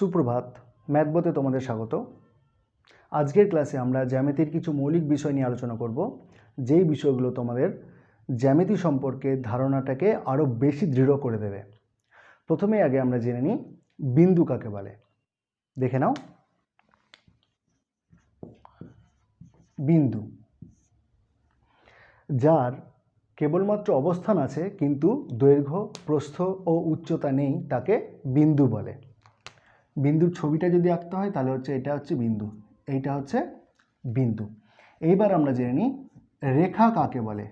সুপ্রভাত, ম্যাথবতে তোমাদের স্বাগত। আজকের ক্লাসে আমরা জ্যামিতির কিছু মৌলিক বিষয় নিয়ে আলোচনা করব, যেই বিষয়গুলো তোমাদের জ্যামিতি সম্পর্কে ধারণাটাকে আরও বেশি দৃঢ় করে দেবে। প্রথমে আগে আমরা জেনে নিই বিন্দু কাকে বলে। দেখে নাও, বিন্দু যার কেবলমাত্র অবস্থান আছে কিন্তু দৈর্ঘ্য, প্রস্থ ও উচ্চতা নেই তাকে বিন্দু বলে। বিন্দুর ছবিটা যদি আঁকতে হয় তাহলে এটা হচ্ছে বিন্দু, এইটা হচ্ছে বিন্দু। এইবার আমরা জেনে নিই রেখা কাকে বলে।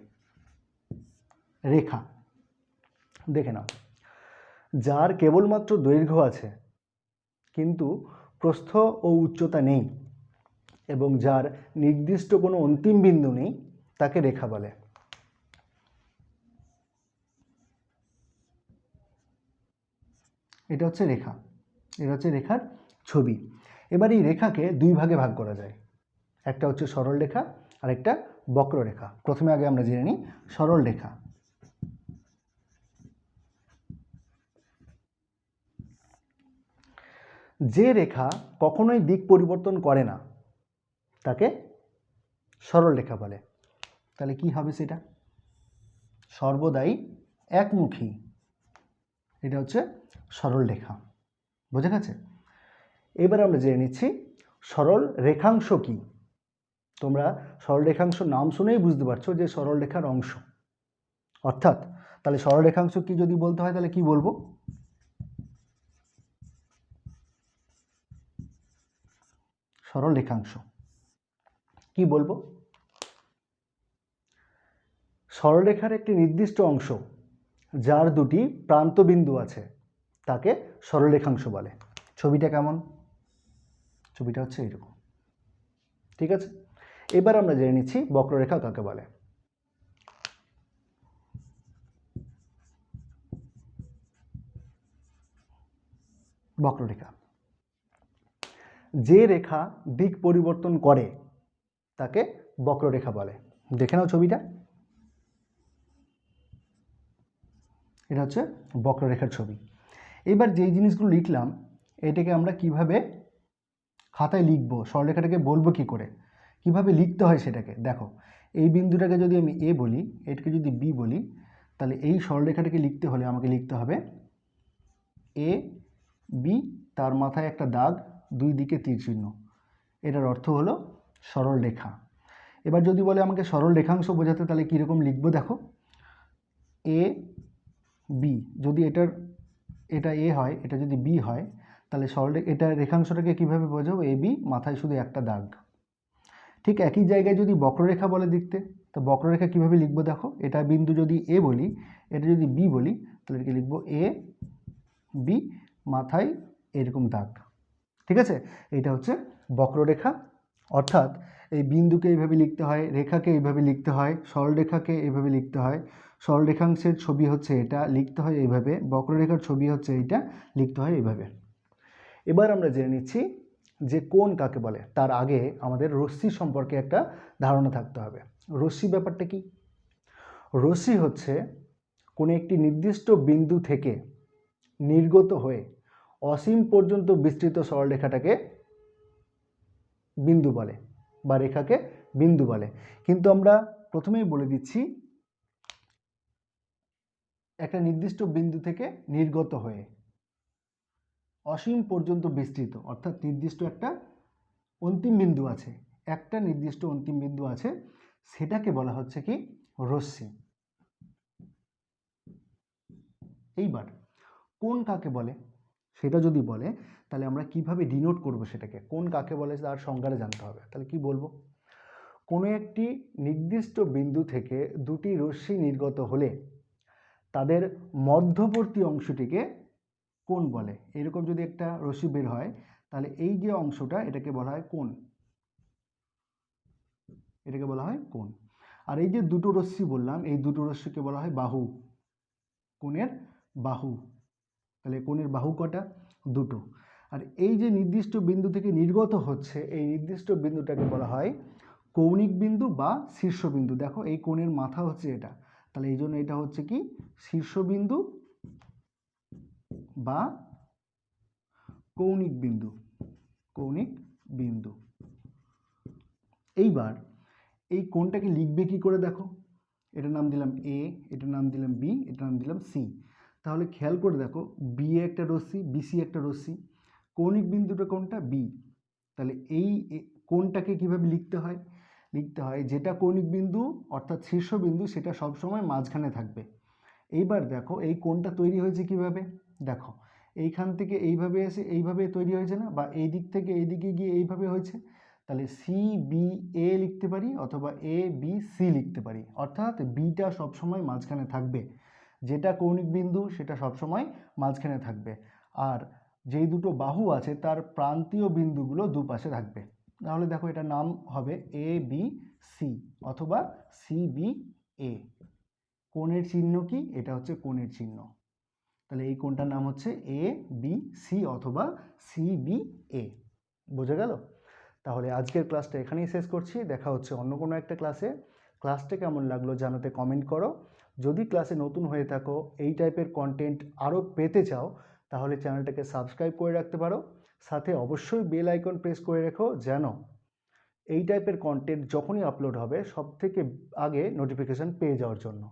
রেখা দেখে নাও, যার কেবলমাত্র দৈর্ঘ্য আছে কিন্তু প্রস্থ ও উচ্চতা নেই এবং যার নির্দিষ্ট কোনো অন্তিম বিন্দু নেই তাকে রেখা বলে। এটা হচ্ছে রেখা, এটা হচ্ছে রেখার ছবি। এবার এই রেখাকে দুই ভাগে ভাগ করা যায়, একটা হচ্ছে সরল রেখা আর একটা বক্ররেখা। প্রথমে আগে আমরা জেনে নিই সরল রেখা। যে রেখা কখনোই দিক পরিবর্তন করে না তাকে সরল রেখা বলে। তাহলে কি হবে সেটা? সর্বদাই একমুখী, এটা হচ্ছে সরল রেখা। বোঝা গেছে? এবার আমরা জেনে নিচ্ছি সরল রেখাংশ কি। তোমরা সরল রেখাংশ নাম শুনেই বুঝতে পারছো যে সরল রেখার অংশ। অর্থাৎ তাহলে সরল রেখাংশ কি যদি বলতে হয় তাহলে কি বলবো? সরল রেখাংশ কি বলবো? সরলরেখার একটি নির্দিষ্ট অংশ যার দুটি প্রান্ত বিন্দু আছে তাকে সরলরেখাংশ বলে। ছবিটা কেমন? ছবিটা হচ্ছে এরকম, ঠিক আছে? এবার আমরা জেনে নিচ্ছি বক্ররেখা কাকে বলে। বক্ররেখা যে রেখা দিক পরিবর্তন করে তাকে বক্ররেখা বলে। দেখে নাও ছবিটা, এটা হচ্ছে বক্ররেখার ছবি। এবার যেই জিনিসগুলো লিখলাম এটাকে আমরা কিভাবে খাতায় লিখবো, সরলরেখাটাকে বলবো কি করে, কিভাবে লিখতে হয় সেটাকে দেখো। এই বিন্দুটাকে যদি আমি এ বলি, এটাকে যদি বি বলি, তাহলে এই সরলরেখাটাকে লিখতে হলে আমাকে লিখতে হবে এ বি, তার মাথায় একটা দাগ, দুই দিকে তীর চিহ্ন। এটার অর্থ হলো সরল রেখা। এবার যদি বলে আমাকে সরল রেখাংশ বোঝাতে তাহলে কীরকম লিখবো দেখো। এ বি, যদি এটা এ হয়, এটা যদি বি হয়, তাহলে এটা রেখাংশটাকে কীভাবে বোঝাবো? এ বি, মাথায় শুধু একটা দাগ। ঠিক একই জায়গায় যদি বক্ররেখা বলে দেখতে, তো বক্ররেখা কীভাবে লিখবো দেখো। এটা বিন্দু যদি এ বলি, এটা যদি বি বলি, তাহলে এটাকে লিখবো এ বি, মাথায় এরকম দাগ। ঠিক আছে? এটা হচ্ছে বক্ররেখা। অর্থাৎ এই বিন্দুকে এইভাবে লিখতে হয়, রেখাকে এইভাবে লিখতে হয়, সরলরেখাকে এইভাবে লিখতে হয়। সরলরেখাংশের ছবি হচ্ছে এটা, লিখতে হয় এইভাবে। বক্ররেখার ছবি হচ্ছে এইটা, লিখতে হয় এইভাবে। এবার আমরা জেনে নিচ্ছি যে কোণ কাকে বলে। তার আগে আমাদের রশ্মি সম্পর্কে একটা ধারণা থাকতে হবে। রশ্মি ব্যাপারটা কি? রশ্মি হচ্ছে কোনো একটি নির্দিষ্ট বিন্দু থেকে নির্গত হয়ে অসীম পর্যন্ত বিস্তৃত সরলরেখাটাকে বিন্দু বলে বা রেখাকে বিন্দু বলে। কিন্তু আমরা প্রথমেই বলে দিচ্ছি একটা নির্দিষ্ট বিন্দু থেকে নির্গত হয়ে অসীম পর্যন্ত বিস্তৃত, অর্থাৎ নির্দিষ্ট একটা অন্তিম বিন্দু আছে, একটা নির্দিষ্ট অন্তিম বিন্দু আছে, সেটাকে বলা হচ্ছে কি? রশ্মি। এইবার কোণ কাকে বলে সেটা যদি বলে তাহলে আমরা কিভাবে ডিনোট করব সেটাকে, কোণ কাকে বলে তার সংজ্ঞাটা জানতে হবে। তাহলে কি বলবো? কোনো একটি নির্দিষ্ট বিন্দু থেকে দুটি রশ্মি নির্গত হলে তাদের মধ্যবর্তী অংশটিকে কোণ বলে। এরকম যদি একটা রশ্মি বের হয় তাহলে এই যে অংশটা এটাকে বলা হয় কোণ, এটাকে বলা হয় কোণ। আর এই যে দুটো রশ্মি বললাম, এই দুটো রশ্মিকে বলা হয় বাহু, কোণের বাহু। তাহলে কোণের বাহু কটা? দুটো। আর এই যে নির্দিষ্ট বিন্দু থেকে নির্গত হচ্ছে এই নির্দিষ্ট বিন্দুটাকে বলা হয় কৌণিক বিন্দু বা শীর্ষবিন্দু। দেখো এই কোণের মাথা হচ্ছে এটা, তাহলে এই জন্য এটা হচ্ছে কি? শীর্ষবিন্দু বা কৌণিক বিন্দু, কৌণিক বিন্দু। এইবার এই কোণটাকে লিখবে কি করে দেখো, এটার নাম দিলাম এ, এটার নাম দিলাম বি, এটার নাম দিলাম সি। তাহলে খেয়াল করে দেখো, বি এ একটা রশ্মি, বিসি একটা রশ্মি, কৌণিক বিন্দুটা কোনটা, বি। তাহলে এই কোণটাকে কিভাবে লিখতে হয়, লিখতে হয় যেটা কৌণিক বিন্দু অর্থাৎ শীর্ষবিন্দু সেটা সবসময় মাঝখানে থাকবে। এইবার দেখো এই কোণটা তৈরি হয়েছে কিভাবে, দেখো এইখান থেকে এইভাবে এসে এইভাবে তৈরি হয়েছে না, বা এই দিক থেকে এই দিকে গিয়ে এইভাবে হয়েছে। তাহলে সি বি এ লিখতে পারি অথবা এ বি সি লিখতে পারি, অর্থাৎ বিটা সবসময় মাঝখানে থাকবে, যেটা কৌণিক বিন্দু সেটা সবসময় মাঝখানে থাকবে, আর যেই দুটো বাহু আছে তার প্রান্তীয় বিন্দুগুলো দুপাশে থাকবে। তাহলে দেখো এটার নাম হবে এ বি সি অথবা সি বি এ। কোণের চিহ্ন কি, এটা হচ্ছে কোণের চিহ্ন। তাহলে এই কোণটার নাম হচ্ছে এ বি সি অথবা সি বি এ। বোঝা গেল? তাহলে আজকের ক্লাসটা এখানেই শেষ করছি, দেখা হচ্ছে অন্য কোনো একটা ক্লাসে। ক্লাসটা কেমন লাগলো জানাতে কমেন্ট করো। যদি ক্লাসে নতুন হয়ে থাকো, এই টাইপের কন্টেন্ট আরও পেতে চাও, তাহলে চ্যানেলটাকে সাবস্ক্রাইব করে রাখতে পারো, সাথে অবশ্যই বেল আইকন প্রেস করে রেখো যেন এই টাইপের কন্টেন্ট যখনই আপলোড হবে সব থেকে আগে নোটিফিকেশান পেয়ে যাওয়ার জন্য।